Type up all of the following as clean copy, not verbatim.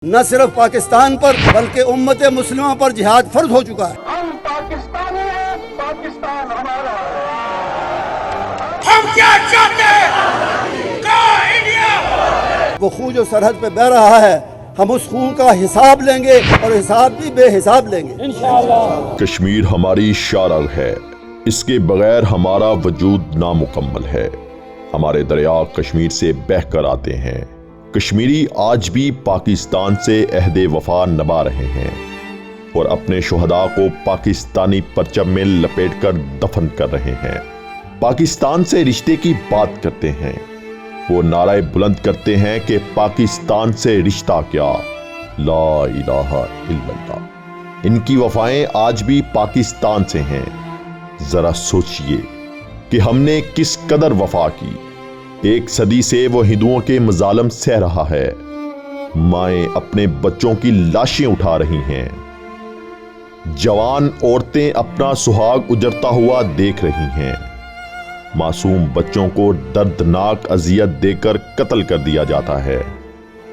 نہ صرف پاکستان پر بلکہ امت مسلمہ پر جہاد فرض ہو چکا ہے۔ ہم پاکستانی ہیں، پاکستان ہمارا ہے۔ ہم کیا چاہتے ہیں؟ کہاں انڈیا؟ وہ خون جو سرحد پہ بہہ رہا ہے، ہم اس خون کا حساب لیں گے اور حساب بھی بے حساب لیں گے انشاءاللہ۔ کشمیر ہماری شارع ہے، اس کے بغیر ہمارا وجود نامکمل ہے۔ ہمارے دریا کشمیر سے بہہ کر آتے ہیں۔ کشمیری آج بھی پاکستان سے عہد وفا نبھا رہے ہیں اور اپنے شہداء کو پاکستانی پرچم میں لپیٹ کر دفن کر رہے ہیں۔ پاکستان سے رشتے کی بات کرتے ہیں، وہ نعرہ بلند کرتے ہیں کہ پاکستان سے رشتہ کیا، لا الہ الا اللہ۔ ان کی وفائیں آج بھی پاکستان سے ہیں۔ ذرا سوچئے کہ ہم نے کس قدر وفا کی۔ ایک صدی سے وہ ہندوؤں کے مظالم سہ رہا ہے۔ مائیں اپنے بچوں کی لاشیں اٹھا رہی ہیں، جوان عورتیں اپنا سہاگ اجڑتا ہوا دیکھ رہی ہیں، معصوم بچوں کو دردناک اذیت دے کر قتل کر دیا جاتا ہے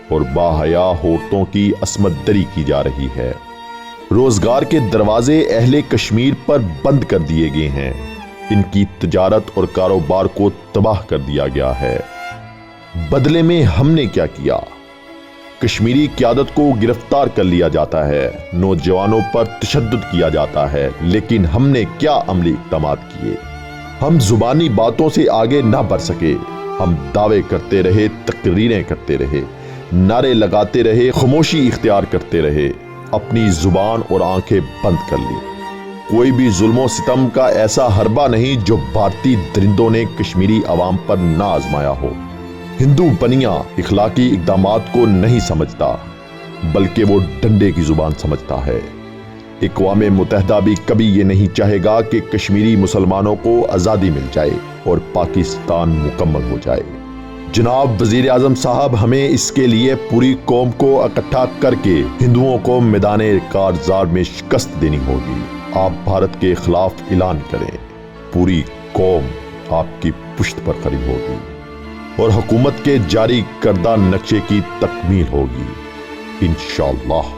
اور باحیا عورتوں کی عصمت دری کی جا رہی ہے۔ روزگار کے دروازے اہل کشمیر پر بند کر دیے گئے ہیں۔ ان کی تجارت اور کاروبار کو تباہ کر دیا گیا ہے۔ بدلے میں ہم نے کیا کیا؟ کشمیری قیادت کو گرفتار کر لیا جاتا ہے، نوجوانوں پر تشدد کیا جاتا ہے، لیکن ہم نے کیا عملی اقدامات کیے؟ ہم زبانی باتوں سے آگے نہ بڑھ سکے۔ ہم دعوے کرتے رہے، تقریریں کرتے رہے، نعرے لگاتے رہے، خاموشی اختیار کرتے رہے، اپنی زبان اور آنکھیں بند کر لی۔ کوئی بھی ظلم و ستم کا ایسا حربہ نہیں جو بھارتی درندوں نے کشمیری عوام پر نہ آزمایا ہو۔ ہندو بنیا اخلاقی اقدامات کو نہیں سمجھتا، بلکہ وہ ڈنڈے کی زبان سمجھتا ہے۔ اقوام متحدہ بھی کبھی یہ نہیں چاہے گا کہ کشمیری مسلمانوں کو آزادی مل جائے اور پاکستان مکمل ہو جائے۔ جناب وزیر اعظم صاحب، ہمیں اس کے لیے پوری قوم کو اکٹھا کر کے ہندوؤں کو میدان کارزار میں شکست دینی ہوگی۔ آپ بھارت کے خلاف اعلان کریں، پوری قوم آپ کی پشت پر کھڑی ہوگی اور حکومت کے جاری کردہ نقشے کی تکمیل ہوگی انشاءاللہ۔